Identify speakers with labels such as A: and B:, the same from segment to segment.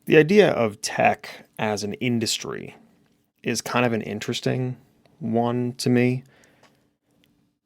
A: The idea of tech as an industry is kind of an interesting one to me,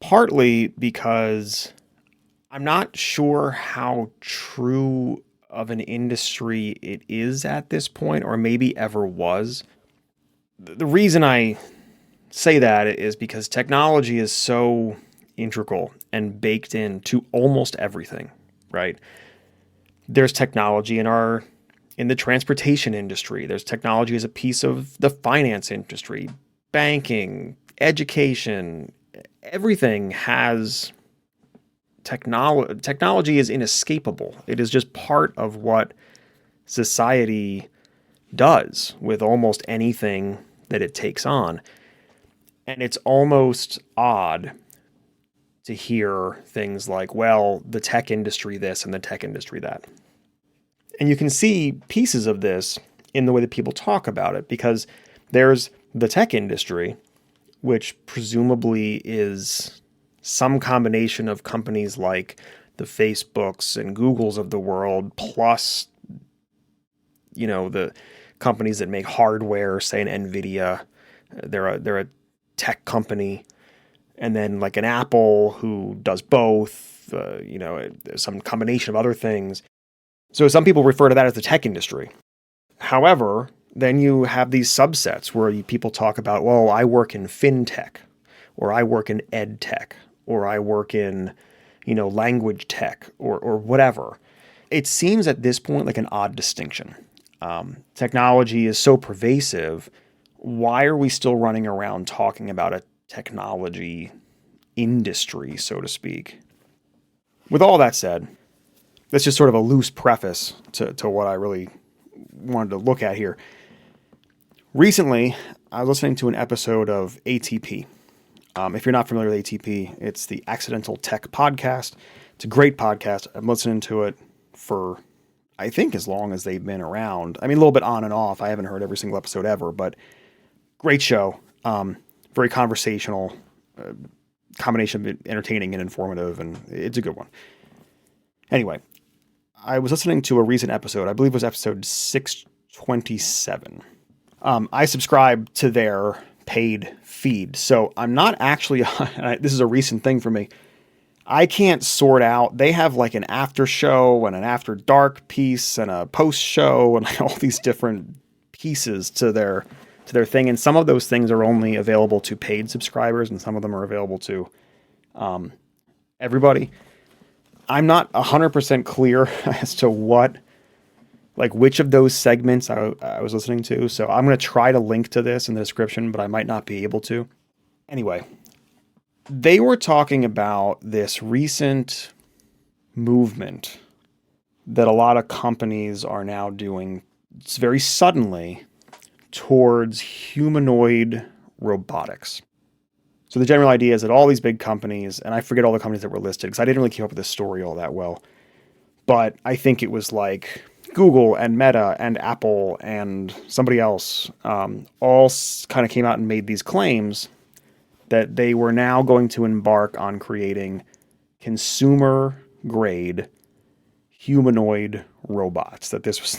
A: partly because I'm not sure how true of an industry it is at this point, or maybe ever was. The reason I say that is because technology is so integral and baked into almost everything, right? There's technology in the transportation industry. There's technology as a piece of the finance industry, banking, education. Everything has technology. Technology is inescapable. It is just part of what society does with almost anything that it takes on. And it's almost odd to hear things like, well, the tech industry this and the tech industry that. And you can see pieces of this in the way that people talk about it, because there's the tech industry, which presumably is some combination of companies like the Facebooks and Googles of the world, plus, the companies that make hardware, say an Nvidia. They're a tech company. And then like an Apple who does both, some combination of other things. So some people refer to that as the tech industry. However, then you have these subsets where people talk about, well, I work in fintech, or I work in ed tech, or I work in, language tech, or whatever. It seems at this point like an odd distinction. Technology is so pervasive. Why are we still running around talking about a technology industry, so to speak? With all that said, that's just sort of a loose preface to what I really wanted to look at here. Recently, I was listening to an episode of ATP. If you're not familiar with ATP, it's the Accidental Tech Podcast. It's a great podcast. I'm listening to it for, I think, as long as they've been around. I mean, a little bit on and off. I haven't heard every single episode ever, but great show. Very conversational, combination of entertaining and informative, and it's a good one. Anyway, I was listening to a recent episode. I believe it was episode 627. I subscribe to their paid feed, so I'm not actually, this is a recent thing for me. I can't sort out, they have like an after show and an after dark piece and a post show and all these different pieces to their thing. And some of those things are only available to paid subscribers, and some of them are available to everybody. I'm not 100% clear as to which of those segments I was listening to. So I'm going to try to link to this in the description, but I might not be able to. Anyway, they were talking about this recent movement that a lot of companies are now doing very suddenly towards humanoid robotics. So the general idea is that all these big companies, and I forget all the companies that were listed because I didn't really keep up with this story all that well, but I think it was like Google and Meta and Apple and somebody else all kind of came out and made these claims that they were now going to embark on creating consumer-grade humanoid robots. That this was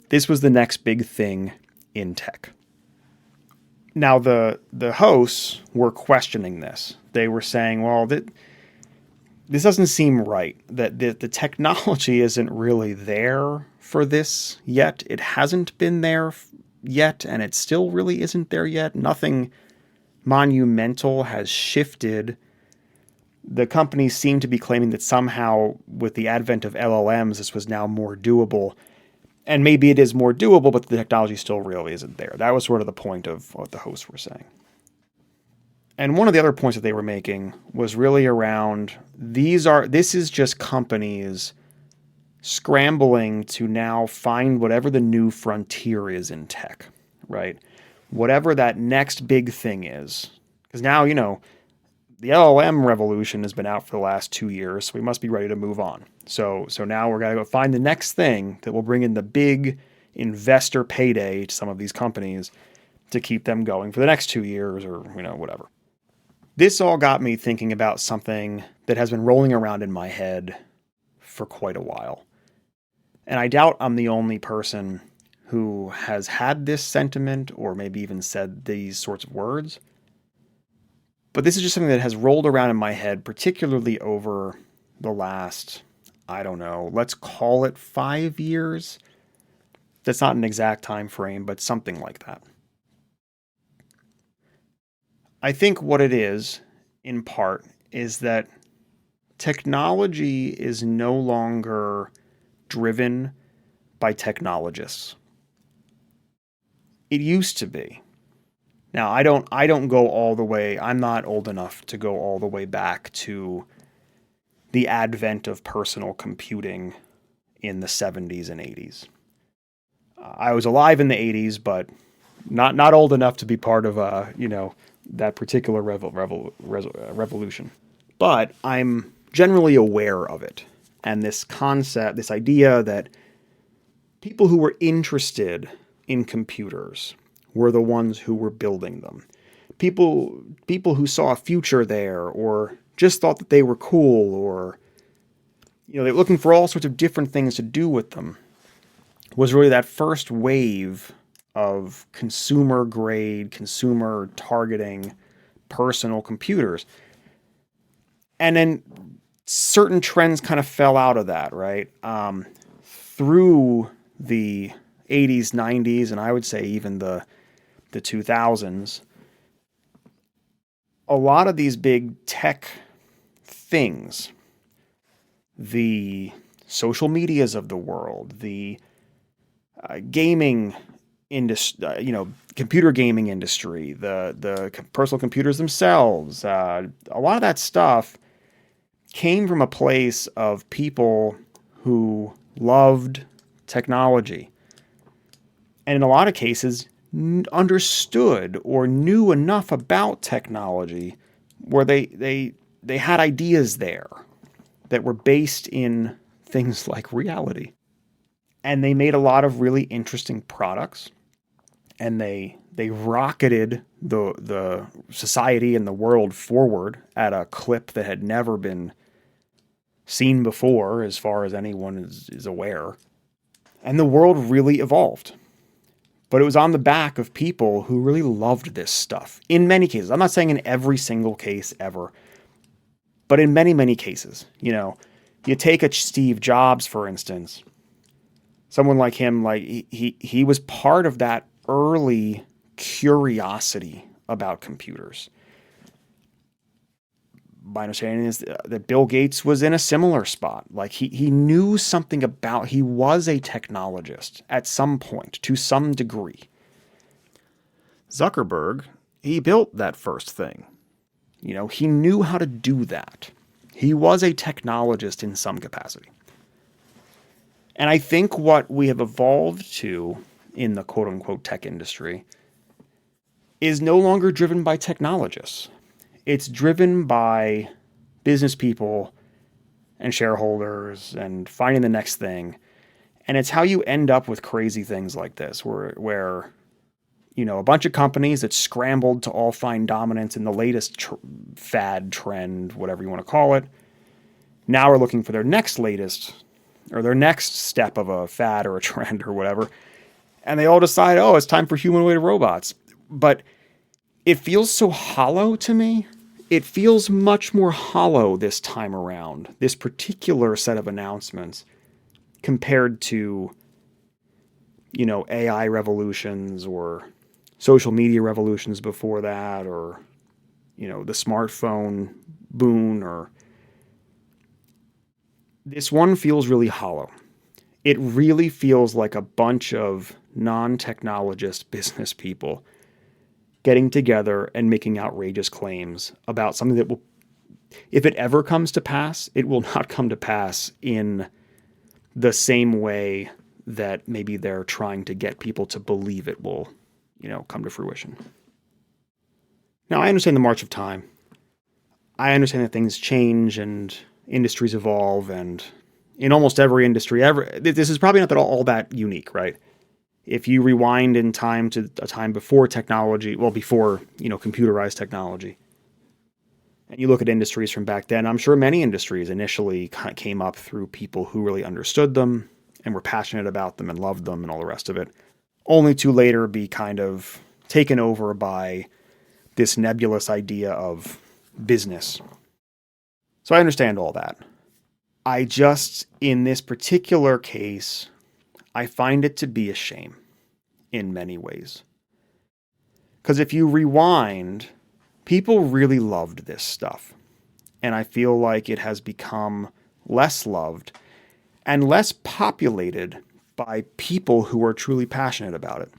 A: this was the next big thing in tech. Now the hosts were questioning this. They were saying, well, this doesn't seem right. That the technology isn't really there for this yet. It hasn't been there yet, and it still really isn't there yet. Nothing monumental has shifted. The companies seem to be claiming that somehow with the advent of LLMs, this was now more doable. And maybe it is more doable, but the technology still really isn't there. That was sort of the point of what the hosts were saying. And one of the other points that they were making was really around this is just companies scrambling to now find whatever the new frontier is in tech, right? Whatever that next big thing is. Because now, the LLM revolution has been out for the last 2 years, so we must be ready to move on. So now we're going to go find the next thing that will bring in the big investor payday to some of these companies to keep them going for the next 2 years or, whatever. This all got me thinking about something that has been rolling around in my head for quite a while. And I doubt I'm the only person who has had this sentiment or maybe even said these sorts of words. But this is just something that has rolled around in my head, particularly over the last, I don't know, let's call it 5 years. That's not an exact time frame, but something like that. I think what it is, in part, is that technology is no longer driven by technologists. It used to be. Now, I don't go all the way. I'm not old enough to go all the way back to the advent of personal computing in the 70s and 80s. I was alive in the 80s, but not old enough to be part of that particular revolution. But I'm generally aware of it, and this concept, this idea that people who were interested in computers were the ones who were building them. People who saw a future there, or just thought that they were cool, or they're looking for all sorts of different things to do with them, was really that first wave of consumer grade, consumer targeting personal computers. And then certain trends kind of fell out of that, right? Through the 80s, 90s, and I would say even the 2000s, a lot of these big tech things, the social medias of the world, the gaming industry, computer gaming industry, the personal computers themselves, a lot of that stuff came from a place of people who loved technology, and in a lot of cases understood or knew enough about technology where they had ideas there that were based in things like reality. And they made a lot of really interesting products, and they rocketed the society and the world forward at a clip that had never been seen before, as far as anyone is aware. And the world really evolved. But it was on the back of people who really loved this stuff. In many cases. I'm not saying in every single case ever, but in many, many cases. You take a Steve Jobs, for instance. Someone like him, like he was part of that early curiosity about computers. My understanding is that Bill Gates was in a similar spot. Like he knew something about, he was a technologist at some point, to some degree. Zuckerberg, he built that first thing. He knew how to do that. He was a technologist in some capacity. And I think what we have evolved to in the quote unquote tech industry is no longer driven by technologists. It's driven by business people and shareholders and finding the next thing. And it's how you end up with crazy things like this, where a bunch of companies that scrambled to all find dominance in the latest fad, trend, whatever you want to call it, now are looking for their next latest or their next step of a fad or a trend or whatever. And they all decide, oh, it's time for humanoid robots. But it feels so hollow to me. It feels much more hollow this time around, this particular set of announcements, compared to, AI revolutions or social media revolutions before that, or, the smartphone boom, or this one feels really hollow. It really feels like a bunch of non-technologist business people getting together and making outrageous claims about something that will, if it ever comes to pass, it will not come to pass in the same way that maybe they're trying to get people to believe it will, come to fruition. Now, I understand the march of time. I understand that things change and industries evolve, and in almost every industry ever, this is probably not all that unique, right? If you rewind in time to a time before technology, before, computerized technology, and you look at industries from back then, I'm sure many industries initially came up through people who really understood them and were passionate about them and loved them and all the rest of it, only to later be kind of taken over by this nebulous idea of business. So I understand all that. I just, in this particular case, I find it to be a shame in many ways. Because if you rewind, people really loved this stuff. And I feel like it has become less loved and less populated by people who are truly passionate about it.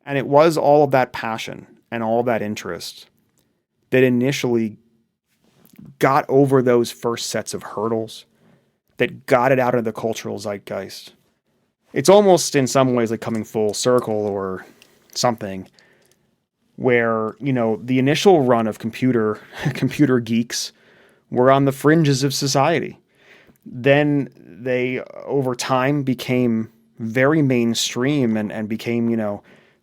A: And it was all of that passion and all of that interest that initially got over those first sets of hurdles, that got it out of the cultural zeitgeist. It's almost in some ways like coming full circle or something, where, the initial run of computer geeks were on the fringes of society. Then they, over time, became very mainstream and became,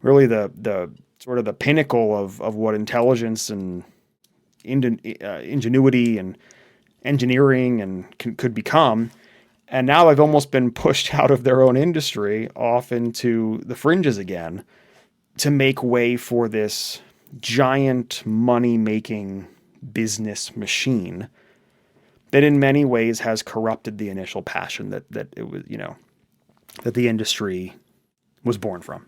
A: really the sort of the pinnacle of what intelligence and ingenuity and engineering and could become. And now they've almost been pushed out of their own industry off into the fringes again to make way for this giant money-making business machine that in many ways has corrupted the initial passion that it was, that the industry was born from.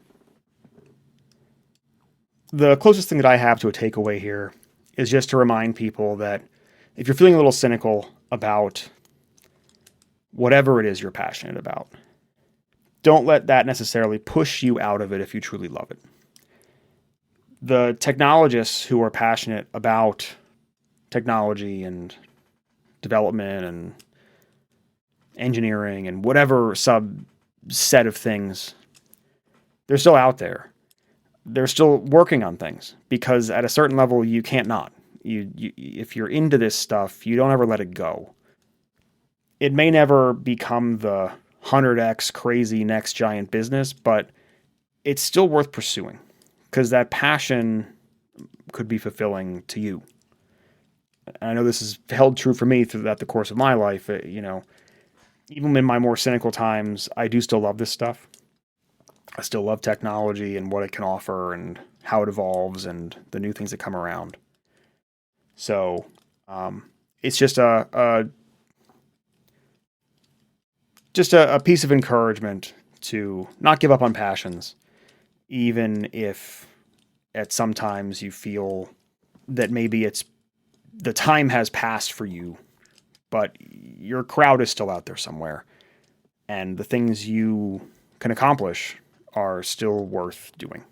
A: The closest thing that I have to a takeaway here is just to remind people that if you're feeling a little cynical about whatever it is you're passionate about, don't let that necessarily push you out of it if you truly love it. The technologists who are passionate about technology and development and engineering and whatever subset of things, they're still out there. They're still working on things because at a certain level, you can't not. If you're into this stuff, you don't ever let it go. It may never become the 100x crazy next giant business, but it's still worth pursuing because that passion could be fulfilling to you. And I know this has held true for me throughout the course of my life. Even in my more cynical times, I do still love this stuff. I still love technology and what it can offer and how it evolves and the new things that come around. So it's just a piece of encouragement to not give up on passions, even if at some times you feel that maybe the time has passed for you, but your crowd is still out there somewhere, and the things you can accomplish are still worth doing.